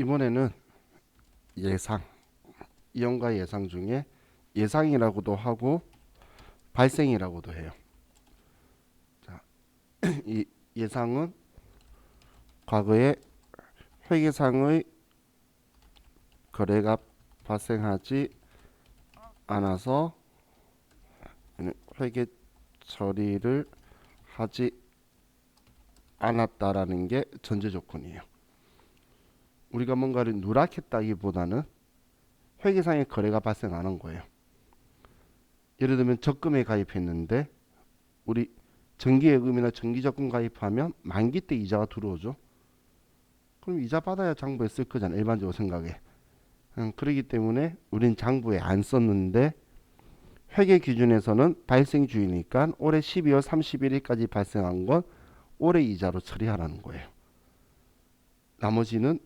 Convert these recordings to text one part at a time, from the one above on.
이번에는 예상, 이용과 예상 중에 예상이라고도 하고 발생이라고도 해요. 자, 이 예상은 과거에 회계상의 거래가 발생하지 않아서 회계 처리를 하지 않았다라는 게 전제 조건이에요. 우리가 뭔가를 누락했다기보다는 회계상의 거래가 발생 안 한 거예요. 예를 들면 적금에 가입했는데 우리 정기예금이나 정기적금 가입하면 만기 때 이자가 들어오죠. 그럼 이자 받아야 장부에 쓸 거잖아, 일반적으로 생각해. 그렇기 때문에 우린 장부에 안 썼는데 회계 기준에서는 발생주의니까 올해 12월 31일까지 발생한 건 올해 이자로 처리하라는 거예요. 나머지는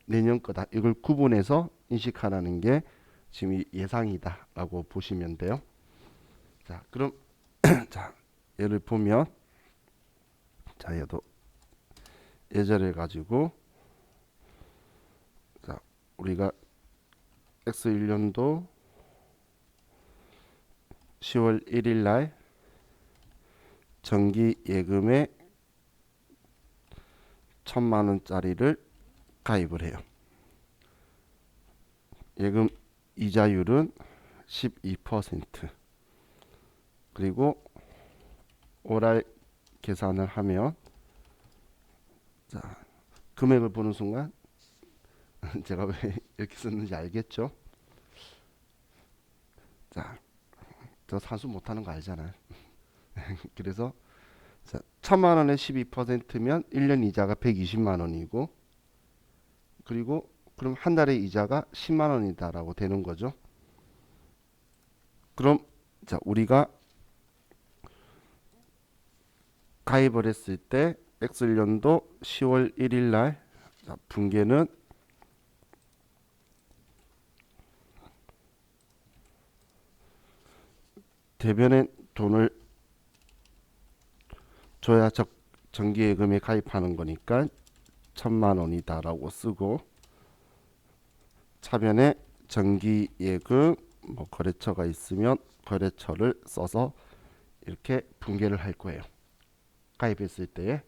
내년 거다. 이걸 구분해서 인식하라는 게 지금 예상이다라고 보시면 돼요. 자, 그럼 자, 예를 보면 자, 얘도 예절을 가지고 자, 우리가 X1년도 10월 1일 날 정기 예금에 1,000만 원짜리를 가입을 해요. 예금 이자율은 12%. 그리고 월할 계산을 하면 자, 금액을 보는 순간 제가 왜 이렇게 썼는지 알겠죠? 자, 저 산수 못하는 거 알잖아요. 그래서 자, 1,000만 원에 12%면 1년 이자가 120만 원이고 그리고 그럼 한 달에 이자가 10만 원이다라고 되는 거죠. 그럼 자, 우리가 가입을 했을 때 X년도 10월 1일 날 자, 분계는 대변에 돈을 줘야 정기예금에 가입하는 거니까 1,000만 원이다라고 쓰고 차변에 정기예금 뭐 거래처가 있으면 거래처를 써서 이렇게 분계를 할 거예요. 가입했을 때에.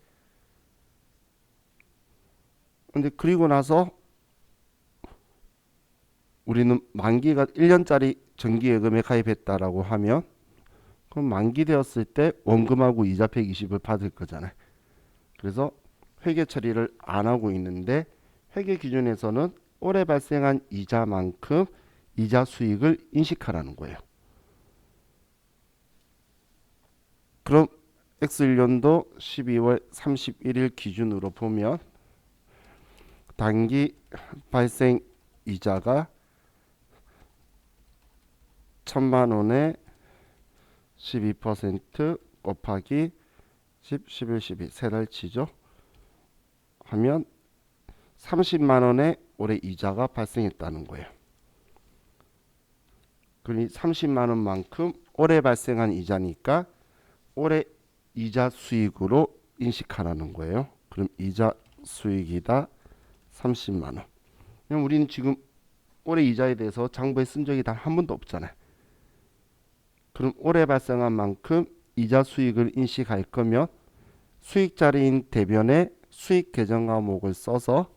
근데 그리고 나서 우리는 만기가 1년짜리 정기예금에 가입했다라고 하면 그럼 만기 되었을 때 원금하고 이자 120을 받을 거잖아요. 그래서 회계 처리를 안 하고 있는데 회계 기준에서는 올해 발생한 이자만큼 이자 수익을 인식하라는 거예요. 그럼 X1년도 12월 31일 기준으로 보면 단기 발생 이자가 1,000만 원에 12% 곱하기 10, 11, 12 세 달 치죠. 하면 30만 원의 올해 이자가 발생했다는 거예요. 그러니 30만 원만큼 올해 발생한 이자니까 올해 이자 수익으로 인식하라는 거예요. 그럼 이자 수익이다 30만 원. 그럼 우리는 지금 올해 이자에 대해서 장부에 쓴 적이 단 한 번도 없잖아요. 그럼 올해 발생한 만큼 이자 수익을 인식할 거면 수익 자리인 대변에 수익 계정 과목을 써서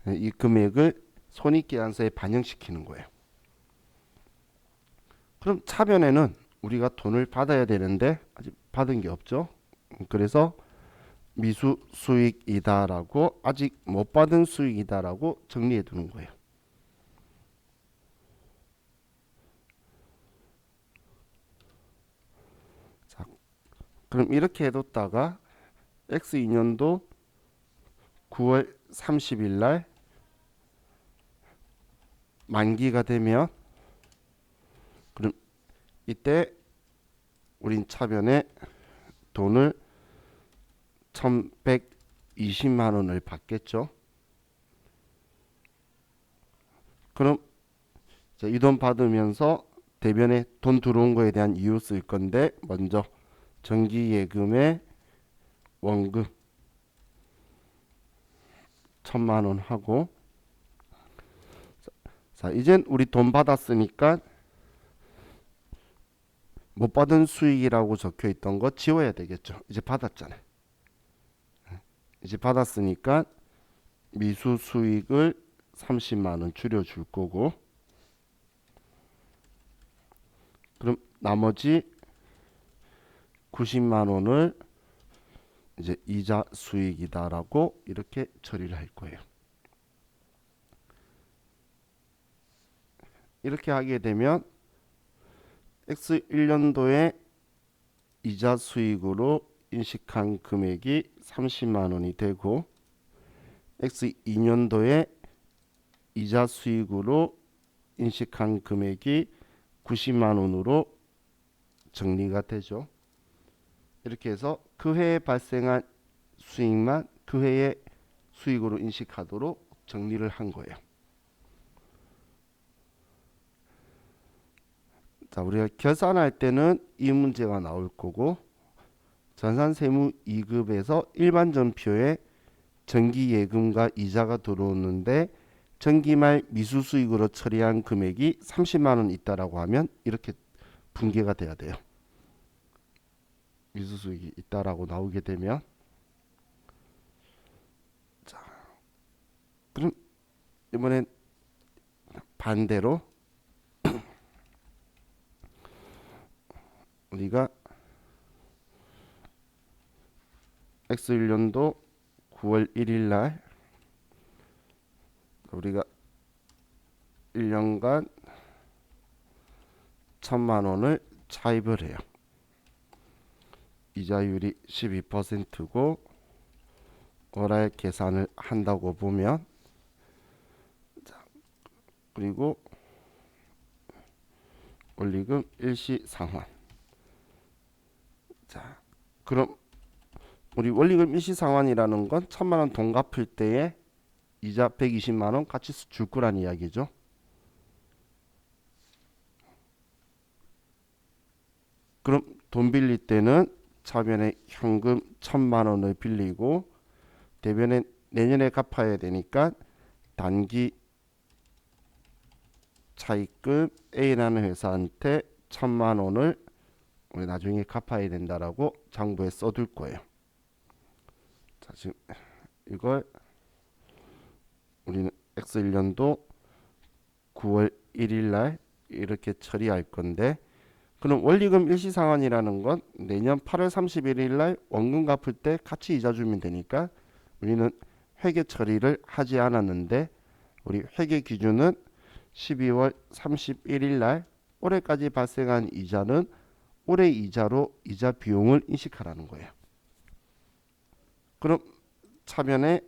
이 금액을 손익계산서에 반영시키는 거예요. 그럼 차변에는 우리가 돈을 받아야 되는데 아직 받은 게 없죠. 그래서 미수 수익이다라고 아직 못 받은 수익이다라고 정리해 두는 거예요. 자, 그럼 이렇게 해뒀다가 X2년도 9월 30일 날 만기가 되면 그럼 이때 우린 차변에 돈을 1,120만 원을 받겠죠. 그럼 이 돈 받으면서 대변에 돈 들어온 거에 대한 이유 쓸 건데 먼저 정기예금의 원금 1,000만 원 하고 자, 이젠 우리 돈 받았으니까 못 받은 수익이라고 적혀 있던 거 지워야 되겠죠. 이제 받았잖아요. 이제 받았으니까 미수 수익을 30만 원 줄여줄 거고, 그럼 나머지 90만 원을 이제 이자 수익이다라고 이렇게 처리를 할 거예요. 이렇게 하게 되면 X1년도에 이자 수익으로 인식한 금액이 30만 원이 되고, X2년도에 이자 수익으로 인식한 금액이 90만 원으로 정리가 되죠. 이렇게 해서 그 해에 발생한 수익만 그 해의 수익으로 인식하도록 정리를 한 거예요. 자, 우리가 계산할 때는 이 문제가 나올 거고, 전산세무 2급에서 일반 전표에 정기예금과 이자가 들어오는데 정기말 미수수익으로 처리한 금액이 30만 원 있다라고 하면 이렇게 분개가 돼야 돼요. 미수수익이 있다라고 나오게 되면, 자, 그럼 이번엔 반대로 우리가 X1년도 9월 1일 날 우리가 1년간 1000만 원을 차입을 해요. 이자율이 12%고 월할 계산을 한다고 보면, 자, 그리고 원리금 일시상환. 자, 그럼 우리 원리금 일시상환이라는 건 1000만 원 돈 갚을 때에 이자 120만 원 같이 줄 거란 이야기죠. 그럼 돈 빌릴 때는 차변에 현금 1000만 원을 빌리고 대변에 내년에 갚아야 되니까 단기 차입금 A라는 회사한테 1000만 원을 우리 나중에 갚아야 된다라고 장부에 써둘 거예요. 자, 지금 이걸 우리는 X1년도 9월 1일 날 이렇게 처리할 건데, 그럼 원리금 일시상환이라는 건 내년 8월 31일 날 원금 갚을 때 같이 이자 주면 되니까 우리는 회계 처리를 하지 않았는데, 우리 회계 기준은 12월 31일 날 올해까지 발생한 이자는 올해 이자로 이자 비용을 인식하라는 거예요. 그럼 차변에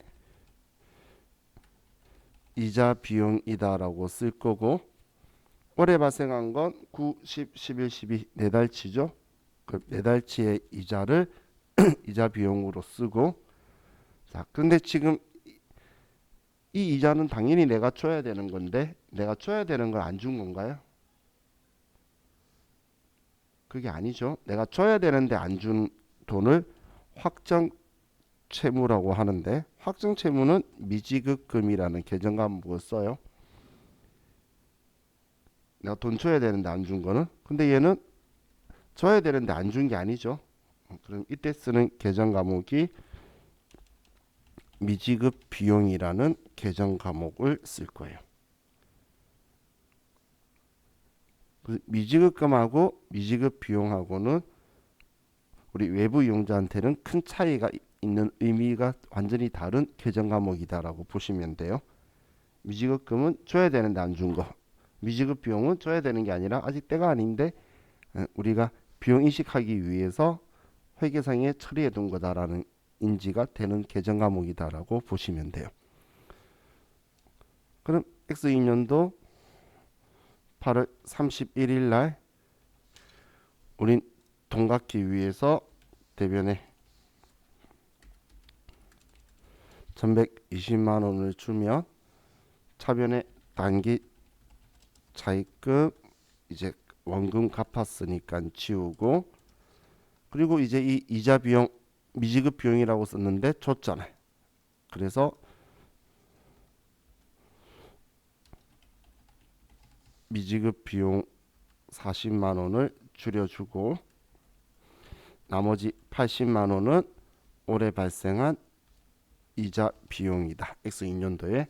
이자 비용이다라고 쓸 거고, 올해 발생한 건 9, 10, 11, 12 네 달치죠. 그 네 달치의 이자를 이자 비용으로 쓰고, 자, 근데 지금 이 이자는 당연히 내가 줘야 되는 건데 내가 줘야 되는 걸 안 준 건가요? 그게 아니죠. 내가 줘야 되는데 안 준 돈을 확정 채무라고 하는데, 확정 채무는 미지급금이라는 계정 과목을 써요. 내가 돈 줘야 되는데 안 준 거는. 근데 얘는 줘야 되는데 안 준 게 아니죠. 그럼 이때 쓰는 계정 과목이 미지급 비용이라는 계정 과목을 쓸 거예요. 미지급금하고 미지급 비용하고는 우리 외부 이용자한테는 큰 차이가 있는 의미가 완전히 다른 계정 과목이다라고 보시면 돼요. 미지급금은 줘야 되는데 안 준 거, 미지급 비용은 줘야 되는 게 아니라 아직 때가 아닌데 우리가 비용 인식하기 위해서 회계상에 처리해 둔 거다라는 인지가 되는 계정 과목이다라고 보시면 돼요. 그럼 X2년도 8월 31일 날 우린 돈 갚기 위해서 대변에 1120만 원을 주면 차변에 단기 차입금 이제 원금 갚았으니까 지우고, 그리고 이제 이 이자 비용 미지급 비용이라고 썼는데 줬잖아요. 그래서 미지급 비용 40만 원을 줄여주고 나머지 80만 원은 올해 발생한 이자 비용이다. X 2년도에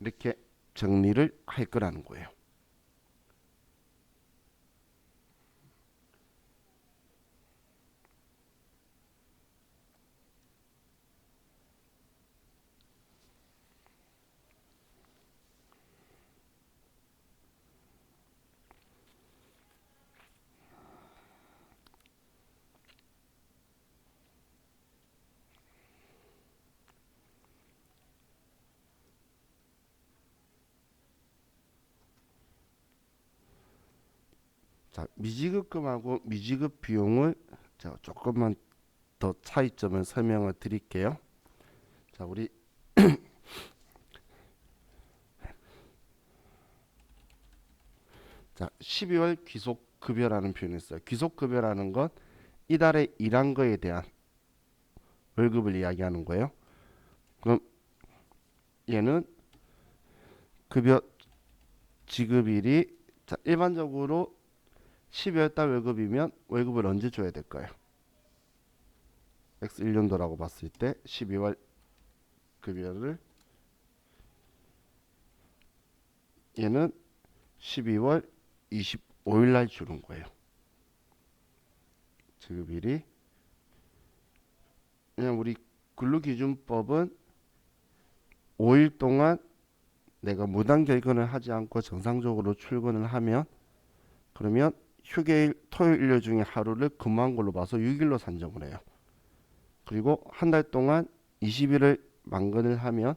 이렇게 정리를 할 거라는 거예요. 자, 미지급금하고 미지급 비용을 자, 조금만 더 차이점을 설명을 드릴게요. 자, 우리 자, 12월 귀속급여라는 표현이 있어요. 귀속급여라는 건 이달에 일한 거에 대한 월급을 이야기하는 거예요. 그럼 얘는 급여 지급일이 자, 일반적으로 12월 달 월급이면 월급을 언제 줘야 될까요? X 1년도라고 봤을 때 12월 급여를 얘는 12월 25일 날 주는 거예요. 지급일이 그냥 우리 근로기준법은 5일 동안 내가 무단 결근을 하지 않고 정상적으로 출근을 하면 그러면 휴게일 토요일 일 중에 하루를 근무한 걸로 봐서 6일로 산정을 해요. 그리고 한 달 동안 20일을 만근을 하면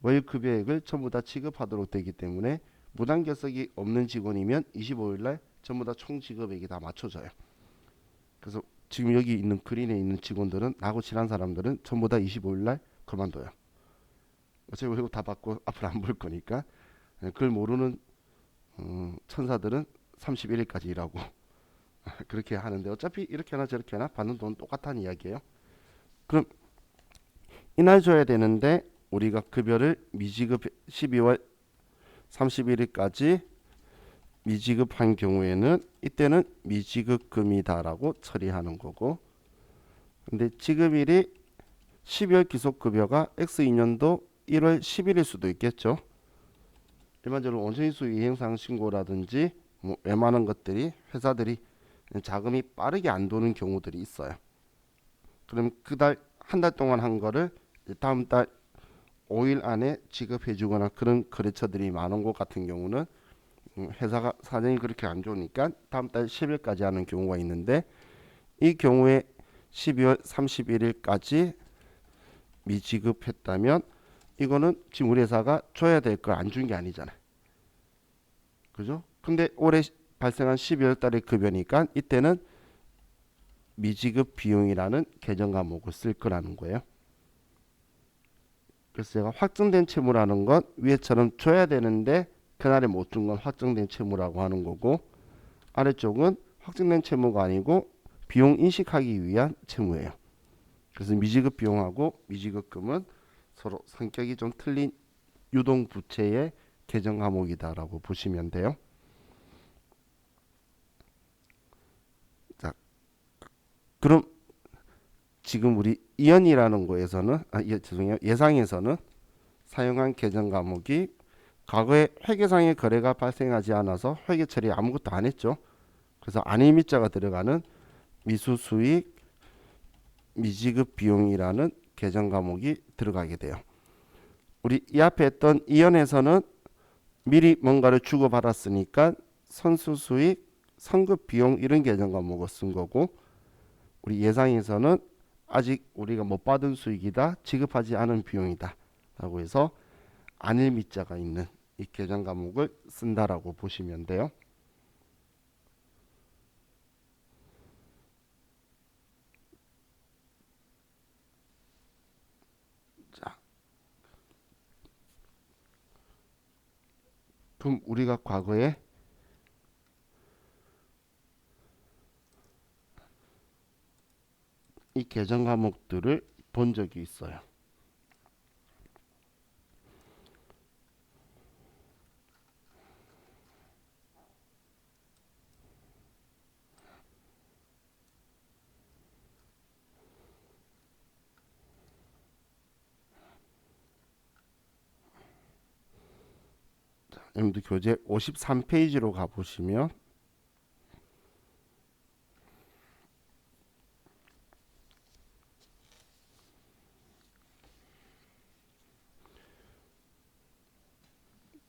월급여액을 전부 다 지급하도록 되기 때문에 무단 결석이 없는 직원이면 25일 날 전부 다 총 지급액이 다 맞춰져요. 그래서 지금 여기 있는 그린에 있는 직원들은 나하고 친한 사람들은 전부 다 25일 날 그만둬요. 어차피 월급 다 받고 앞으로 안 볼 거니까. 그걸 모르는 천사들은 31일까지 일하고 그렇게 하는데 어차피 이렇게 하나 저렇게 하나 받는 돈 똑같다는 이야기예요. 그럼 이날 줘야 되는데 우리가 급여를 미지급 12월 31일까지 미지급한 경우에는 이때는 미지급금이다라고 처리하는 거고 근데 지급일이 12월 기속급여가 X2년도 1월 10일일 수도 있겠죠. 일반적으로 원천인수 이행상 신고라든지 뭐 웬만한 것들이 회사들이 자금이 빠르게 안 도는 경우들이 있어요. 그럼 그달 한 달 동안 한 거를 다음 달 5일 안에 지급해 주거나 그런 거래처들이 많은 곳 같은 경우는 회사가 사정이 그렇게 안 좋으니까 다음 달 10일까지 하는 경우가 있는데 이 경우에 12월 31일까지 미지급했다면 이거는 지금 우리 회사가 줘야 될 걸 안 준 게 아니잖아요. 그죠? 근데 올해 발생한 12월 달에 급여니까 이때는 미지급 비용이라는 계정 과목을 쓸 거라는 거예요. 그래서 제가 확정된 채무라는 건 위에처럼 줘야 되는데 그날에 못 준 건 확정된 채무라고 하는 거고 아래쪽은 확정된 채무가 아니고 비용 인식하기 위한 채무예요. 그래서 미지급 비용하고 미지급금은 서로 성격이 좀 틀린 유동 부채의 계정 과목이다라고 보시면 돼요. 자, 그럼 지금 우리 이연이라는 거에서는 죄송해요. 예상에서는 사용한 계정 과목이 과거에 회계상의 거래가 발생하지 않아서 회계 처리 아무것도 안 했죠. 그래서 안일미자가 들어가는 미수수익 미지급 비용이라는 계정 과목이 들어가게 돼요. 우리 이 앞에 했던 이연에서는 미리 뭔가를 주고받았으니까 선수수익 선급 비용 이런 계정 과목을 쓴 거고 우리 예상에서는 아직 우리가 못 받은 수익이다 지급하지 않은 비용이다 라고 해서 안일미자가 있는 이 계정 과목을 쓴다라고 보시면 돼요. 자, 그럼 우리가 과거에 이 계정 과목들을 본 적이 있어요. 여러분들 교재 53페이지로 가보시면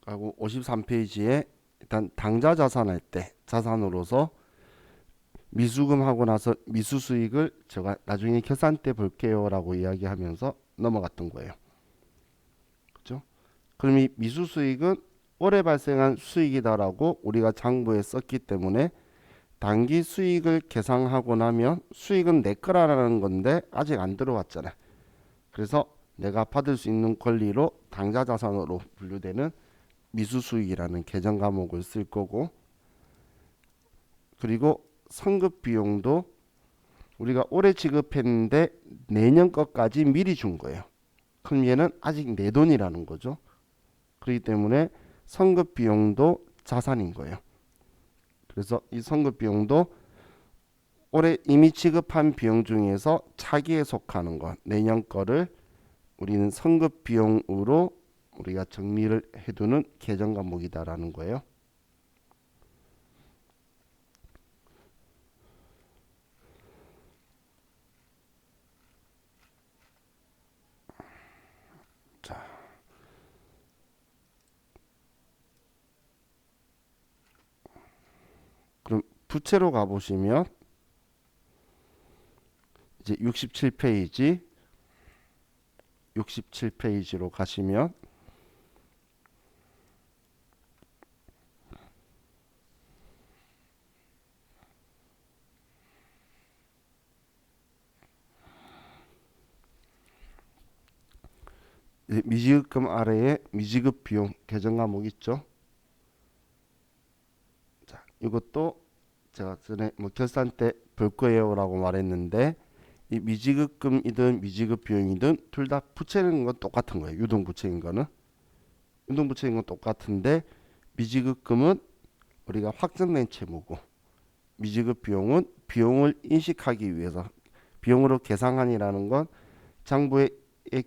하고 53페이지에 일단 당좌 자산할 때 자산으로서 미수금 하고 나서 미수 수익을 제가 나중에 결산 때 볼게요 라고 이야기하면서 넘어갔던 거예요. 그죠? 그럼 이 미수 수익은 올해 발생한 수익이다라고 우리가 장부에 썼기 때문에 당기 수익을 계상하고 나면 수익은 내 거라는 건데 아직 안 들어왔잖아. 그래서 내가 받을 수 있는 권리로 당좌 자산으로 분류되는 미수 수익이라는 계정 과목을 쓸 거고, 그리고 선급 비용도 우리가 올해 지급했는데 내년 것까지 미리 준 거예요. 그럼 얘는 아직 내 돈이라는 거죠. 그렇기 때문에 선급 비용도 자산인 거예요. 그래서 이 선급 비용도 올해 이미 지급한 비용 중에서 차기에 속하는 것, 내년 거를 우리는 선급 비용으로 우리가 정리를 해두는 계정 과목이다라는 거예요. 자, 그럼 부채로 가보시면 이제 67페이지로 가시면 미지급금 아래에 미지급 비용 계정 과목 있죠. 자, 이것도 제가 전에 뭐 결산 때 볼 거예요라고 말했는데 이 미지급금이든 미지급 비용이든 둘 다 부채인 건 똑같은 거예요. 유동부채인 거는 유동부채인 건 똑같은데 미지급금은 우리가 확정된 채무고 미지급 비용은 비용을 인식하기 위해서 비용으로 계상한이라는 건 장부에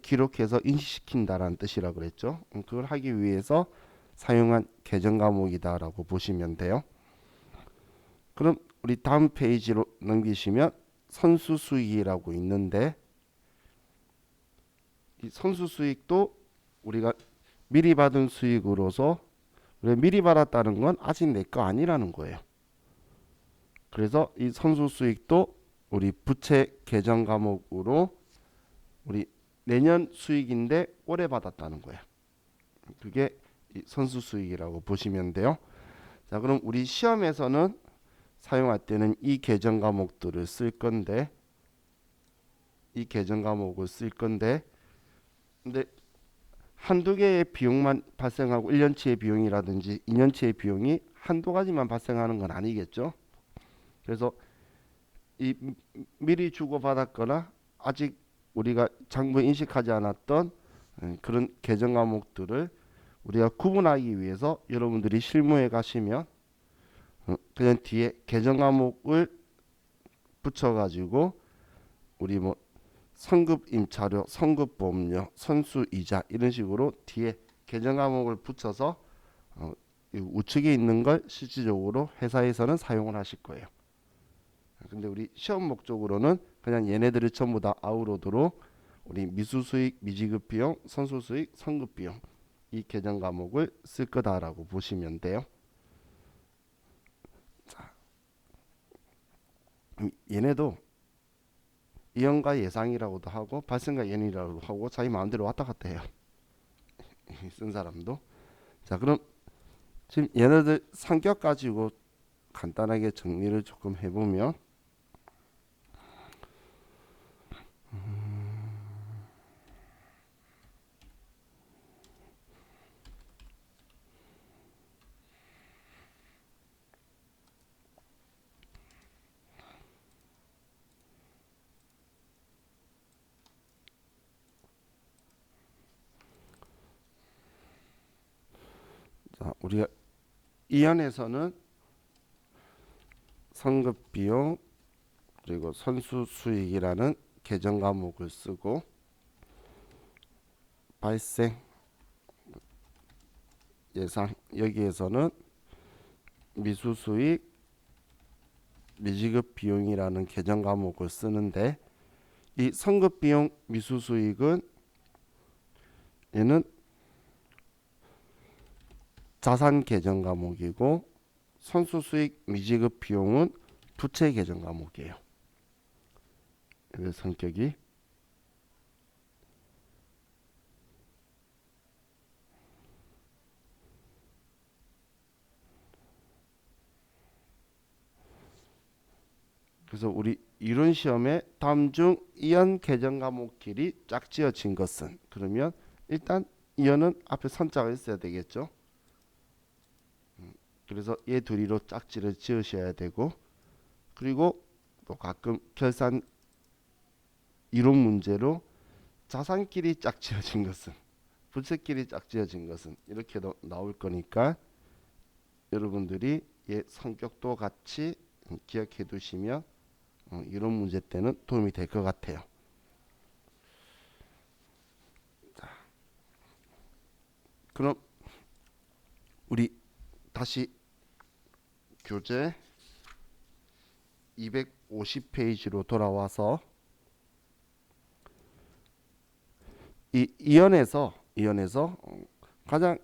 기록해서 인식시킨다라는 뜻이라 그랬죠. 그걸 하기 위해서 사용한 계정 과목이다라고 보시면 돼요. 그럼 우리 다음 페이지로 넘기시면 선수수익이라고 있는데 이 선수수익도 우리가 미리 받은 수익으로서 우리가 미리 받았다는 건 아직 내 거 아니라는 거예요. 그래서 이 선수수익도 우리 부채 계정 과목으로 우리 내년 수익인데 올해 받았다는 거예요. 그게 이 선수수익이라고 보시면 돼요. 자, 그럼 우리 시험에서는 사용할 때는 이 계정 과목들을 쓸 건데 이 계정 과목을 쓸 건데 근데 한두 개의 비용만 발생하고 1년치의 비용이라든지 2년치의 비용이 한두 가지만 발생하는 건 아니겠죠. 그래서 이 미리 주고받았거나 아직 우리가 장부에 인식하지 않았던 그런 계정 과목들을 우리가 구분하기 위해서 여러분들이 실무에 가시면 그냥 뒤에 계정 과목을 붙여가지고 우리 뭐 선급 임차료, 선급 보험료, 선수 이자 이런 식으로 뒤에 계정 과목을 붙여서 우측에 있는 걸 실질적으로 회사에서는 사용을 하실 거예요. 근데 우리 시험 목적으로는 그냥 얘네들을 전부 다 아우로드로 우리 미수수익, 미지급비용, 선수수익, 선급비용 이 계정 과목을 쓸 거다라고 보시면 돼요. 자, 얘네도 이연과 예상이라고도 하고 발생과 예언이라고도 하고 자기 마음대로 왔다 갔다 해요. 쓴 사람도. 자, 그럼 지금 얘네들 성격 가지고 간단하게 정리를 조금 해보면 자, 우리가 이연에서는 선급 비용 그리고 선수 수익이라는 계정 과목을 쓰고 발생 예상 여기에서는 미수수익 미지급 비용이라는 계정 과목을 쓰는데 이 선급 비용 미수수익은 얘는 자산 계정 과목이고 선수수익 미지급 비용은 부채 계정 과목이에요. 그 성격이 그래서 우리 이론 시험에 다음 중 이연 계정 과목끼리 짝지어진 것은 그러면 일단 이연은 앞에 선자가 있어야 되겠죠. 그래서 얘 둘이로 짝지를 지으셔야 되고 그리고 또 가끔 결산 이론 문제로 자산끼리 짝지어진 것은 부채끼리 짝지어진 것은 이렇게 나올 거니까 여러분들이 얘 성격도 같이 기억해 두시면 이런 문제 때는 도움이 될 것 같아요. 자, 그럼 우리 다시 교재 250페이지로 돌아와서 이 이연에서 가장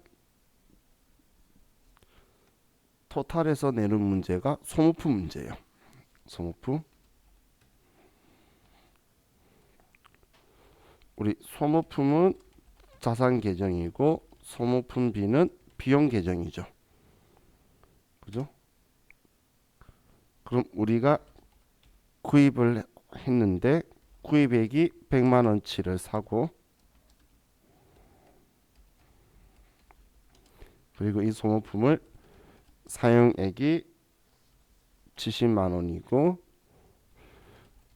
토탈에서 내는 문제가 소모품 문제예요. 소모품. 우리 소모품은 자산 계정이고 소모품 B는 비용 계정이죠. 그죠? 그럼 우리가 구입을 했는데 구입액이 100만 원치를 사고 그리고 이 소모품을 사용액이 70만 원이고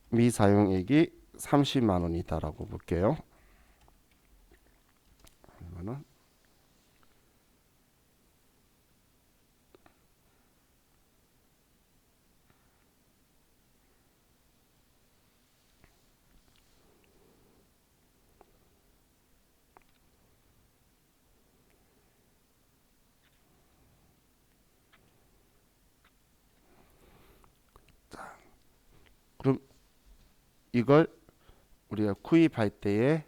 미사용액이 30만 원이다라고 볼게요. 그러면은 그럼 이걸 우리가 구입할 때에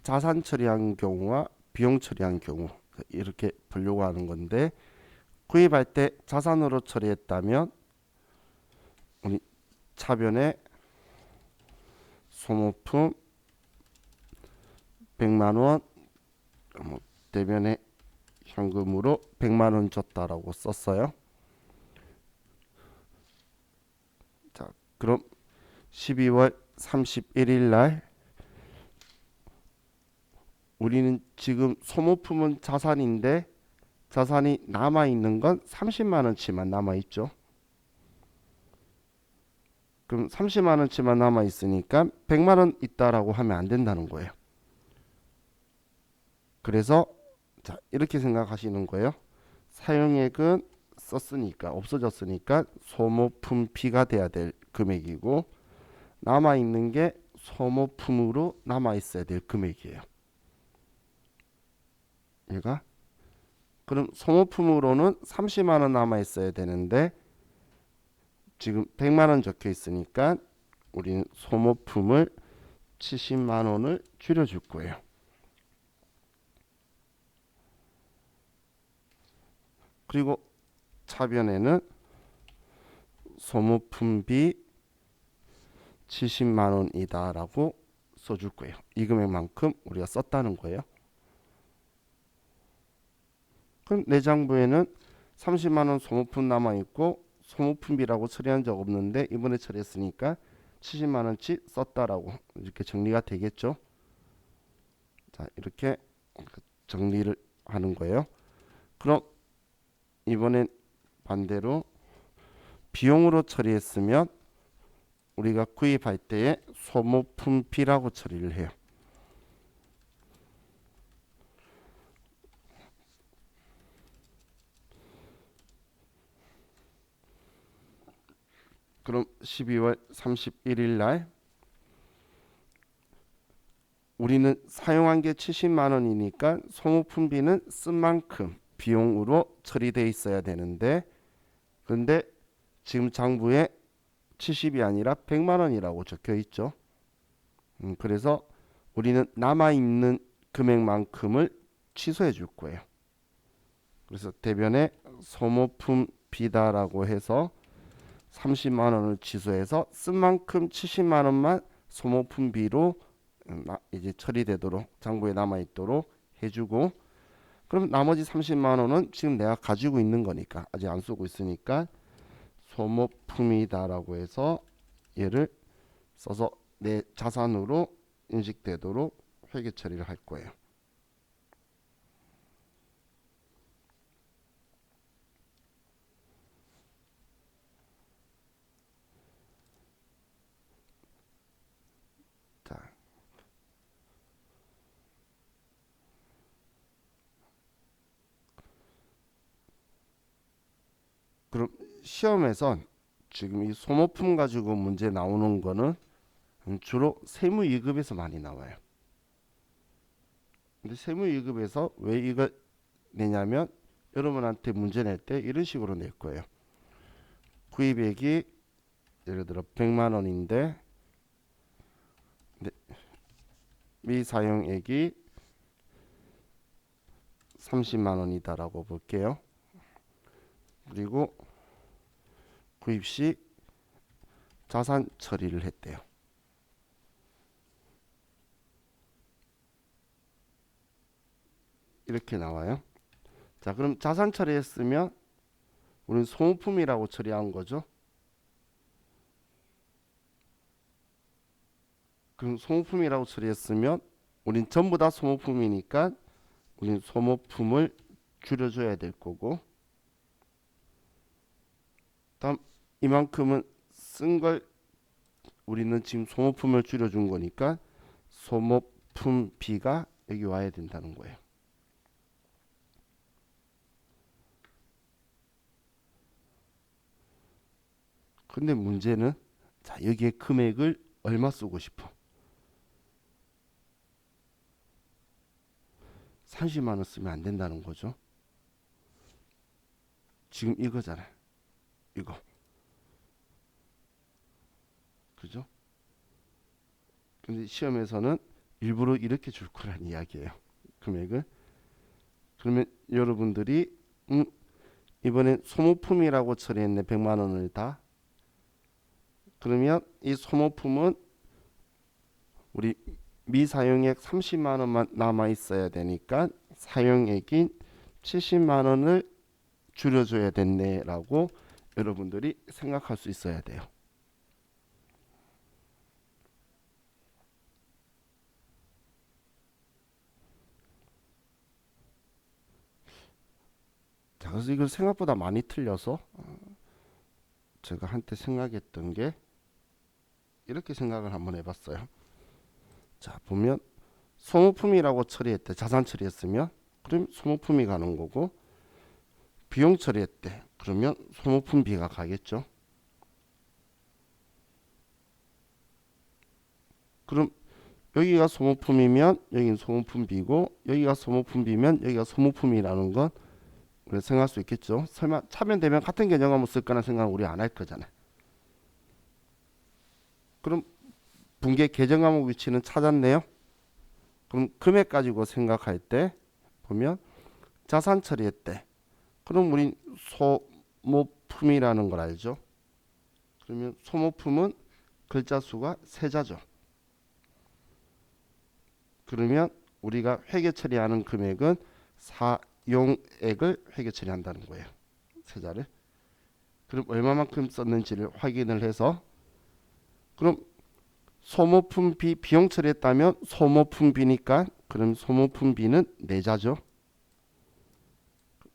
자산 처리한 경우와 비용 처리한 경우 이렇게 보려고 하는 건데 구입할 때 자산으로 처리했다면 우리 차변에 소모품 100만 원 대변에 현금으로 100만 원 줬다라고 썼어요. 자, 그럼 12월 31일 날 우리는 지금 소모품은 자산인데 자산이 남아 있는 건 30만 원치만 남아 있죠. 그럼 30만 원치만 남아 있으니까 100만 원 있다라고 하면 안 된다는 거예요. 그래서 자, 이렇게 생각하시는 거예요. 사용액은 썼으니까 없어졌으니까 소모품 B가 돼야 될 금액이고 남아 있는 게 소모품으로 남아 있어야 될 금액이에요. 얘가 그럼 소모품으로는 30만 원 남아 있어야 되는데 지금 100만 원 적혀 있으니까 우리는 소모품을 70만 원을 줄여줄 거예요. 그리고 차변에는 소모품비 70만 원이다 라고 써줄 거예요. 이 금액만큼 우리가 썼다는 거예요. 그럼 내장부에는 30만 원 소모품 남아있고 소모품비라고 처리한 적 없는데 이번에 처리했으니까 70만 원치 썼다라고 이렇게 정리가 되겠죠. 자, 이렇게 정리를 하는 거예요. 그럼 이번엔 반대로 비용으로 처리했으면 우리가 구입할 때에 소모품비라고 처리를 해요. 그럼 12월 31일 날 우리는 사용한 게 70만 원이니까 소모품비는 쓴 만큼 비용으로 처리돼 있어야 되는데 근데 지금 장부에 70이 아니라 100만 원이라고 적혀 있죠. 그래서 우리는 남아있는 금액만큼을 취소해 줄 거예요. 그래서 대변에 소모품 비다라고 해서 30만 원을 취소해서 쓴 만큼 70만 원만 소모품비로 이제 처리되도록 장부에 남아있도록 해주고 그럼 나머지 30만 원은 지금 내가 가지고 있는 거니까 아직 안 쓰고 있으니까 소모품이다라고 해서 얘를 써서 내 자산으로 인식되도록 회계 처리를 할 거예요. 자, 그럼 시험에선 지금 이 소모품 가지고 문제 나오는 거는 주로 세무이급에서 많이 나와요. 근데 세무이급에서 왜 이거 내냐면 여러분한테 문제 낼 때 이런 식으로 낼 거예요. 구입액이 예를 들어 100만 원인데 미사용액이 30만 원이다라고 볼게요. 그리고 구입 시 자산 처리를 했대요. 이렇게 나와요. 자, 그럼 자산 처리했으면 우리는 소모품이라고 처리한 거죠. 그럼 소모품이라고 처리했으면 우린 전부 다 소모품이니까 우린 소모품을 줄여줘야 될 거고 다음 이만큼은 쓴 걸 우리는 지금 소모품을 줄여준 거니까 소모품비가 여기 와야 된다는 거예요. 근데 문제는 자 여기에 금액을 얼마 쓰고 싶어? 30만 원 쓰면 안 된다는 거죠. 지금 이거잖아요. 이거. 그죠? 근데 시험에서는 일부러 이렇게 줄 거란 이야기예요. 금액을. 그러면 여러분들이 이번엔 소모품이라고 처리했네. 100만 원을 다. 그러면 이 소모품은 우리 미사용액 30만 원만 남아 있어야 되니까 사용액인 70만 원을 줄여줘야 됐네라고 여러분들이 생각할 수 있어야 돼요. 자, 그래서 이걸 생각보다 많이 틀려서 제가 한때 생각했던 게 이렇게 생각을 한번 해봤어요. 자, 보면 소모품이라고 처리했대. 자산 처리했으면 그럼 소모품이 가는 거고 비용 처리했대. 그러면 소모품비가 가겠죠. 그럼 여기가 소모품이면 여기는 소모품비고 여기가 소모품비면 여기가 소모품이라는 건 우리가 생각할 수 있겠죠. 설마 차변되면 같은 개념하면 쓸 거나 생각은 우리 안 할 거잖아요. 그럼 분계 계정 과목 위치는 찾았네요. 그럼 금액 가지고 생각할 때 보면 자산 처리했대. 그럼 우린 소모품이라는 걸 알죠. 그러면 소모품은 글자 수가 세자죠. 그러면 우리가 회계 처리하는 금액은 사용액을 회계 처리한다는 거예요. 세자를. 그럼 얼마만큼 썼는지를 확인을 해서 그럼 소모품비 비용 처리했다면 소모품비니까 그럼 소모품비는 내자죠.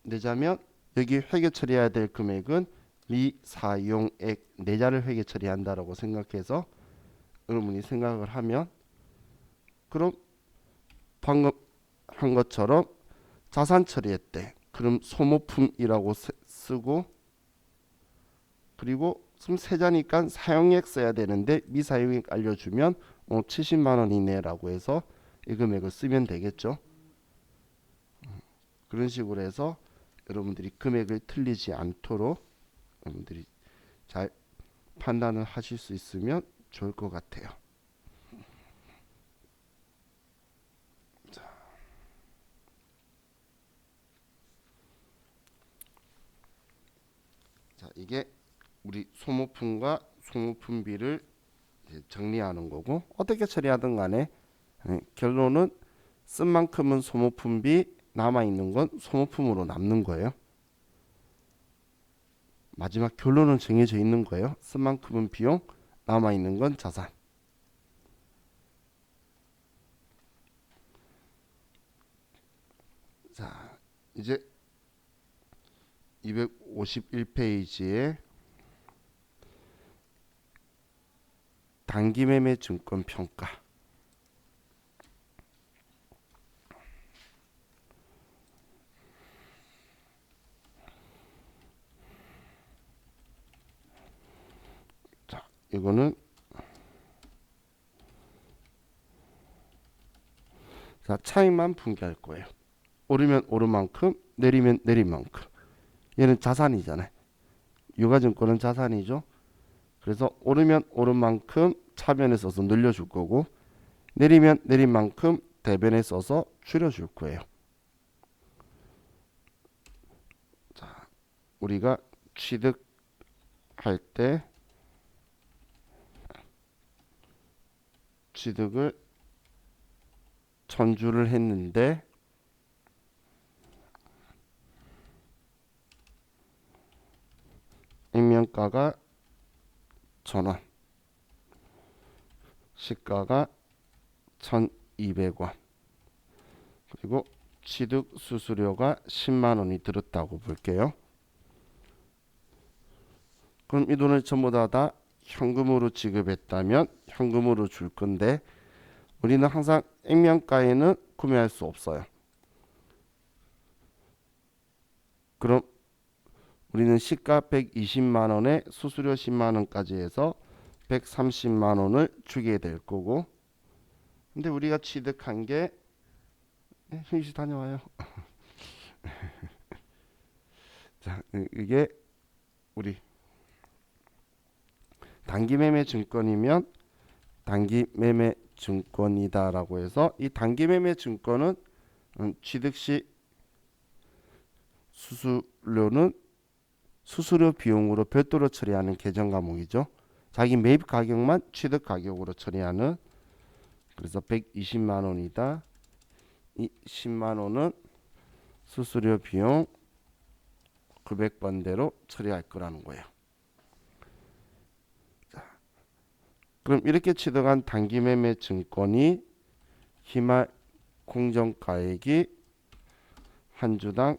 내자면 여기 회계 처리해야 될 금액은 미사용액 내자를 회계 처리한다라고 생각해서 여러분이 생각을 하면 그럼 방금 한 것처럼 자산 처리했대. 그럼 소모품이라고 쓰고 그리고 지금 세자니까 사용액 써야 되는데 미사용액 알려주면 70만 원이네라고 해서 이 금액을 쓰면 되겠죠. 그런 식으로 해서 여러분들이 금액을 틀리지 않도록 여러분들이 잘 판단을 하실 수 있으면 좋을 것 같아요. 자, 이게 우리 소모품과 소모품비를 정리하는 거고, 어떻게 처리하든 간에 결론은 쓴 만큼은 소모품비, 남아있는 건 소모품으로 남는 거예요. 마지막 결론은 정해져 있는 거예요. 쓴 만큼은 비용, 남아있는 건 자산. 자, 이제 251페이지에 단기매매 증권 평가. 자, 이거는 자, 차익만 분기할 거예요. 오르면 오른 만큼, 내리면 내린 만큼. 얘는 자산이잖아요. 유가증권은 자산이죠. 그래서 오르면 오른 만큼 차변에 써서 늘려줄 거고, 내리면 내린 만큼 대변에 써서 줄여줄 거예요. 자, 우리가 취득할 때 취득을 1000주를 했는데 액면가가 1000원, 시가가 1200원, 그리고 취득 수수료가 10만원이 들었다고 볼게요. 그럼 이 돈을 전부 다 현금으로 지급했다면 현금으로 줄 건데, 우리는 항상 액면가에는 구매할 수 없어요. 그럼 우리는 시가 120만원에 수수료 10만원까지 해서 130만원을 주게 될 거고, 근데 우리가 취득한 게 휴식 다녀와요. 자, 이게 우리 단기매매 증권이면 단기매매 증권이다라고 해서, 이 단기매매 증권은 취득 시 수수료는 수수료 비용으로 별도로 처리하는 계정 과목이죠. 자기 매입 가격만 취득 가격으로 처리하는. 그래서 120만 원이다. 이 10만 원은 수수료 비용 900번대로 처리할 거라는 거예요. 자, 그럼 이렇게 취득한 단기매매 증권이 희말 공정가액이 한 주당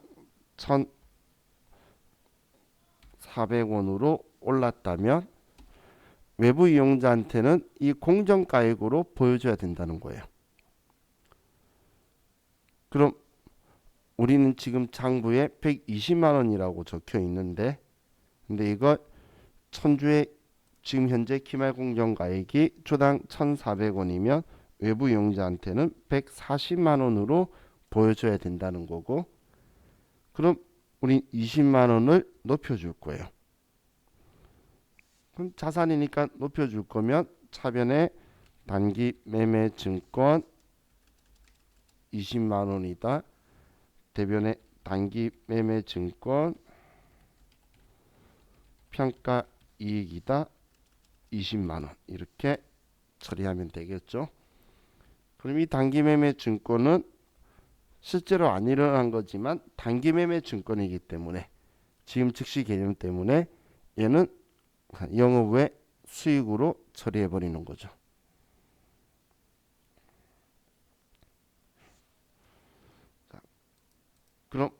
1,400원으로 올랐다면 외부 이용자한테는 이 공정가액으로 보여줘야 된다는 거예요. 그럼 우리는 지금 장부에 120만 원이라고 적혀 있는데, 근데 이거 1000주에 지금 현재 기말 공정가액이 주당 1,400원이면 외부 이용자한테는 140만 원으로 보여줘야 된다는 거고, 그럼 우린 20만 원을 높여줄 거예요. 그럼 자산이니까 높여줄 거면 차변에 단기 매매 증권 20만 원이다. 대변에 단기 매매 증권 평가 이익이다. 20만 원. 이렇게 처리하면 되겠죠. 그럼 이 단기 매매 증권은 실제로 안 일어난 거지만 단기 매매 증권이기 때문에 지금 즉시 개념 때문에 얘는 영업 외 수익으로 처리해 버리는 거죠. 자, 그럼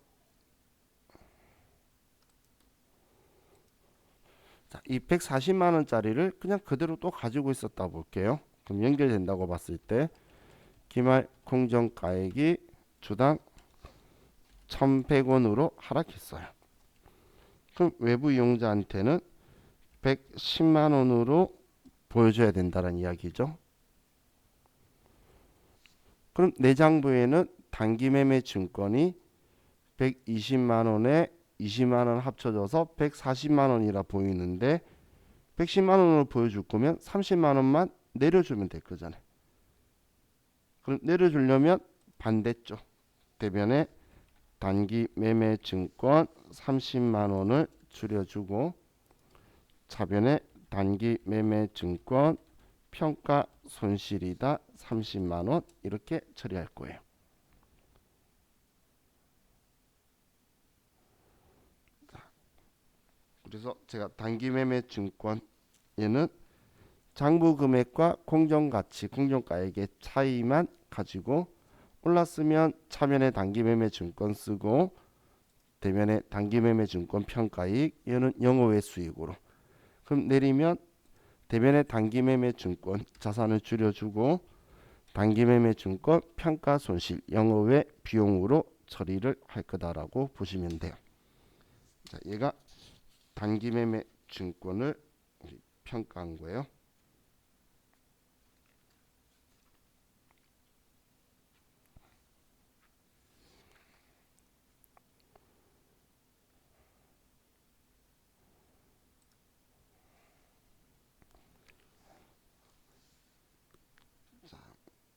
이 140만 원짜리를 그냥 그대로 또 가지고 있었다 볼게요. 그럼 연결된다고 봤을 때 기말 공정가액이 주당 1,100원으로 하락했어요. 그럼 외부 이용자한테는 110만 원으로 보여줘야 된다는 이야기죠. 그럼 내장부에는 단기매매 증권이 120만 원에 20만 원 합쳐져서 140만 원이라 보이는데 110만 원으로 보여줄 거면 30만 원만 내려주면 될 거잖아요. 그럼 내려주려면 반대쪽 대변에 단기 매매 증권 30만 원을 줄여주고 차변에 단기 매매 증권 평가 손실이다 30만 원 이렇게 처리할 거예요. 그래서 제가 단기 매매 증권 얘는 장부 금액과 공정가치, 공정가액의 차이만 가지고 올랐으면 차면에 단기 매매 증권 쓰고 대면에 단기 매매 증권 평가이익 얘는 영업외 수익으로 그럼 내리면 대면에 단기 매매 증권 자산을 줄여주고 단기 매매 증권 평가 손실 영업외 비용으로 처리를 할 거다라고 보시면 돼요. 자, 얘가 단기 매매 증권을 평가한 거예요.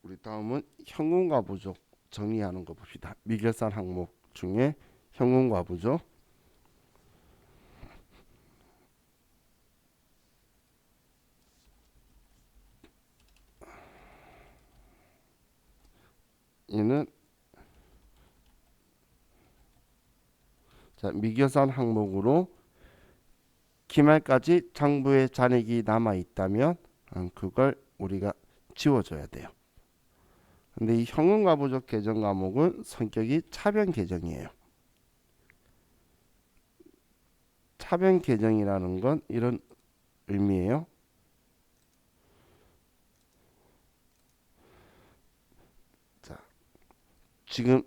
우리 다음은 현금과 부족 정리하는 거 봅시다. 미결산 항목 중에 현금과 부족 얘는 자, 미결산 항목으로 기말까지 장부에 잔액이 남아 있다면 그걸 우리가 지워줘야 돼요. 근데 이 현금과 부족 계정 과목은 성격이 차변 계정이에요. 차변 계정이라는 건 이런 의미예요. 자, 지금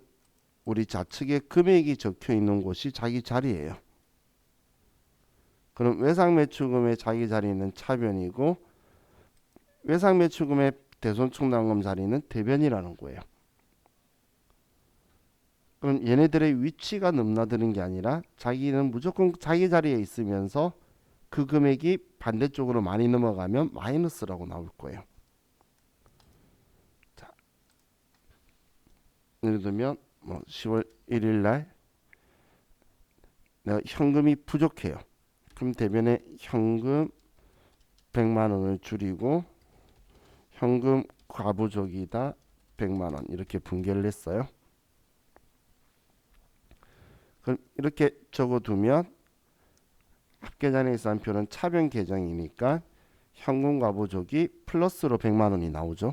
우리 좌측에 금액이 적혀 있는 곳이 자기 자리예요. 그럼 외상매출금의 자기 자리는 차변이고 외상매출금의 대손충당금 자리는 대변이라는 거예요. 그럼 얘네들의 위치가 넘나드는 게 아니라 자기는 무조건 자기 자리에 있으면서 그 금액이 반대쪽으로 많이 넘어가면 마이너스라고 나올 거예요. 자, 예를 들면 10월 1일 날 내가 현금이 부족해요. 그럼 대변에 현금 100만 원을 줄이고 현금 과부족이다 100만 원 이렇게 분개를 했어요. 그럼 이렇게 적어두면 합계잔에 있는 표는 차변 계정이니까 현금 과부족이 플러스로 100만 원이 나오죠.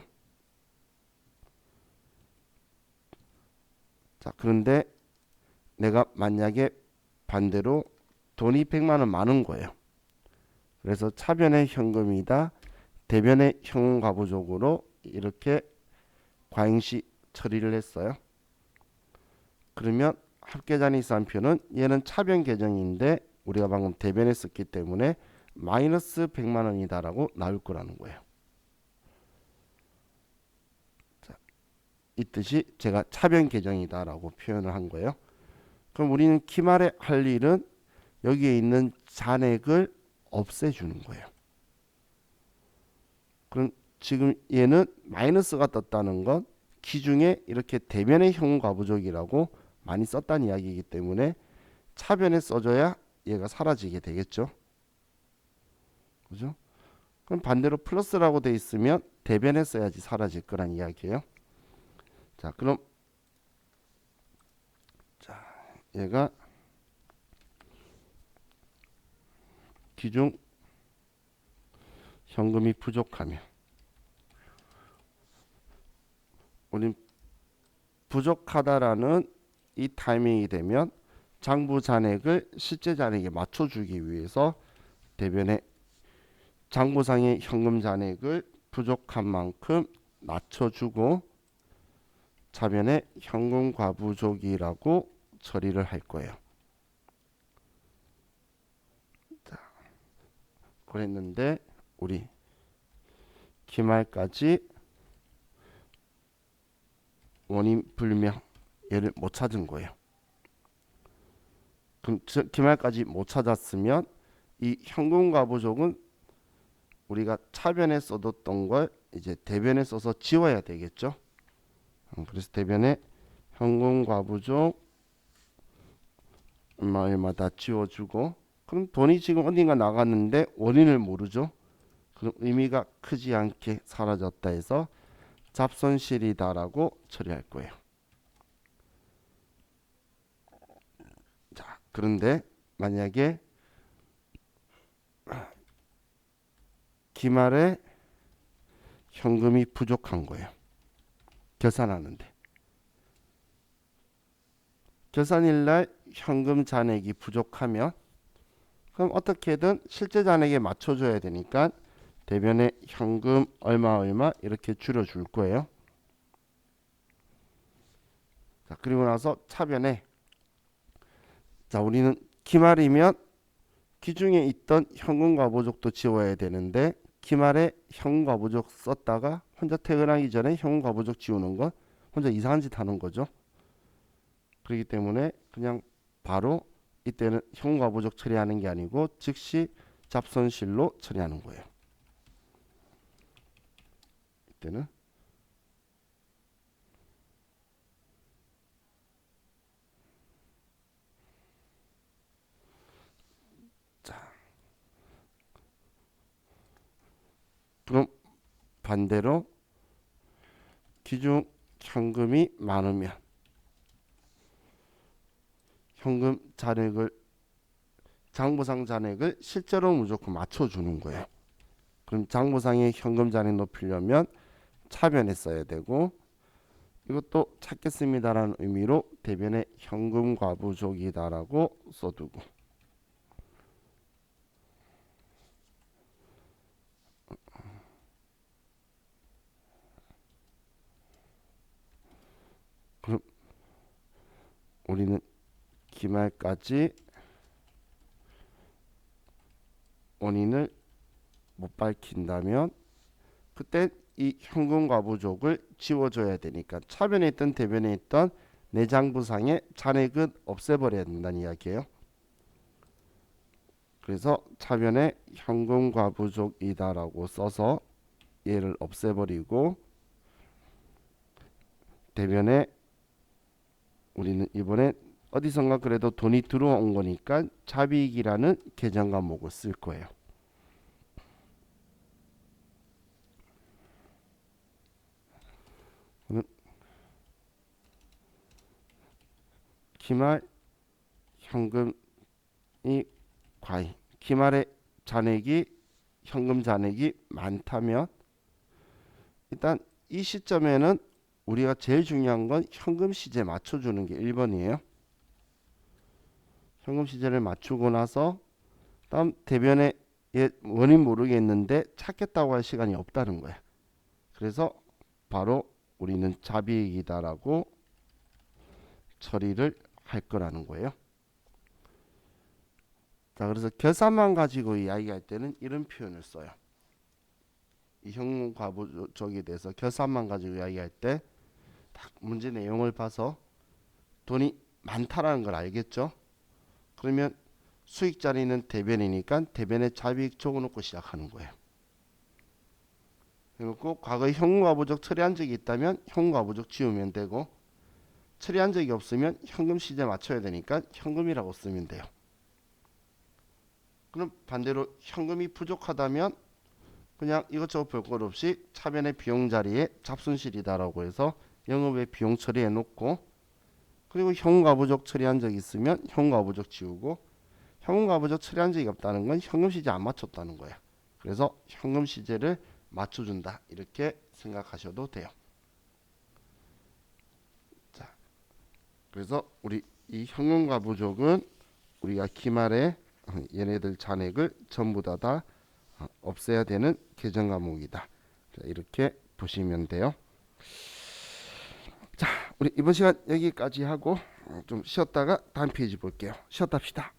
자, 그런데 내가 만약에 반대로 돈이 100만 원 많은 거예요. 그래서 차변의 현금이다 대변의 현금 과부족으로 이렇게 과잉시 처리를 했어요. 그러면 합계잔이 있는 표는 얘는 차변 계정인데 우리가 방금 대변에 썼기 때문에 마이너스 100만 원이다라고 나올 거라는 거예요. 자, 이 뜻이 제가 차변 계정이다라고 표현을 한 거예요. 그럼 우리는 기말에 할 일은 여기에 있는 잔액을 없애주는 거예요. 그럼 지금 얘는 마이너스가 떴다는 건 기중에 이렇게 대변의 현금 과부족이라고 많이 썼다는 이야기이기 때문에 차변에 써줘야 얘가 사라지게 되겠죠. 그죠? 그럼 반대로 플러스라고 돼 있으면 대변에 써야지 사라질 거란 이야기예요. 자, 그럼 자, 얘가 기중 현금이 부족하면 우린 부족하다라는 이 타이밍이 되면 장부 잔액을 실제 잔액에 맞춰주기 위해서 대변에 장부상의 현금 잔액을 부족한 만큼 낮춰주고 차변에 현금 과부족이라고 처리를 할 거예요. 자, 그랬는데 우리 기말까지 원인 불명 얘를 못 찾은 거예요. 그럼 기말까지 못 찾았으면 이 현금과 부족은 우리가 차변에 써뒀던 걸 이제 대변에 써서 지워야 되겠죠. 그래서 대변에 현금과 부족 얼마 다 지워주고, 그럼 돈이 지금 어딘가 나갔는데 원인을 모르죠. 그럼 의미가 크지 않게 사라졌다 해서 잡손실이다라고 처리할 거예요. 자, 그런데 만약에 기말에 현금이 부족한 거예요. 결산하는데. 결산일날 현금 잔액이 부족하면 그럼 어떻게든 실제 잔액에 맞춰줘야 되니까 대변에 현금 얼마 이렇게 줄여줄 거예요. 자, 그리고 나서 차변에, 자, 우리는 기말이면 기중에 있던 현금과 부족도 지워야 되는데 기말에 현금과 부족 썼다가 혼자 퇴근하기 전에 현금과 부족 지우는 건 혼자 이상한 짓 하는 거죠. 그렇기 때문에 그냥 바로 이때는 현금과 부족 처리하는 게 아니고 즉시 잡손실로 처리하는 거예요. 이때는 자, 그럼 반대로 기중 현금이 많으면 현금 잔액을 장부상 잔액을 실제로 무조건 맞춰주는 거예요. 그럼 장부상의 현금 잔액 높이려면 차변에 써야 되고, 이것도 찾겠습니다라는 의미로 대변에 현금과 부족이다라고 써두고, 그럼 우리는 기말까지 원인을 못 밝힌다면 그때 이 현금과 부족을 지워줘야 되니까 차변에 있던 대변에 있던 내장부상의 잔액은 없애버려야 된다는 이야기예요. 그래서 차변에 현금과 부족이다라고 써서 얘를 없애버리고 대변에 우리는 이번에 어디선가 그래도 돈이 들어온 거니까 잡이익이라는 계정 과목을 쓸 거예요. 기말 현금이 과잉, 기말의 잔액이 현금 잔액이 많다면 일단 이 시점에는 우리가 제일 중요한 건 현금 시제 맞춰주는 게 1번이에요. 현금 시제를 맞추고 나서 다음 대변에 원인 모르겠는데 찾겠다고 할 시간이 없다는 거야. 그래서 바로 우리는 잡이익이다라고 처리를 할 거라는 거예요. 자, 그래서 결산만 가지고 이야기할 때는 이런 표현을 써요. 이 현금과 부족에 대해서 결산만 가지고 이야기할 때 딱 문제 내용을 봐서 돈이 많다라는 걸 알겠죠? 그러면 수익 자리는 대변이니까 대변에 잡이익 적어놓고 시작하는 거예요. 그리고 과거에 현금과 부족 처리한 적이 있다면 현금과 부족 지우면 되고, 처리한 적이 없으면 현금 시제 맞춰야 되니까 현금이라고 쓰면 돼요. 그럼 반대로 현금이 부족하다면 그냥 이것저것 볼 것 없이 차변의 비용 자리에 잡손실이다라고 해서 영업의 비용 처리해 놓고, 그리고 현금과 부족 처리한 적이 있으면 현금과 부족 지우고, 현금과 부족 처리한 적이 없다는 건 현금 시제 안 맞췄다는 거야. 그래서 현금 시제를 맞춰준다 이렇게 생각하셔도 돼요. 자, 그래서 우리 이 현금과 부족은 우리가 기말에 얘네들 잔액을 전부 다 없애야 되는 계정 과목이다. 자, 이렇게 보시면 돼요. 자, 우리 이번 시간 여기까지 하고 좀 쉬었다가 다음 페이지 볼게요. 쉬었다 합시다.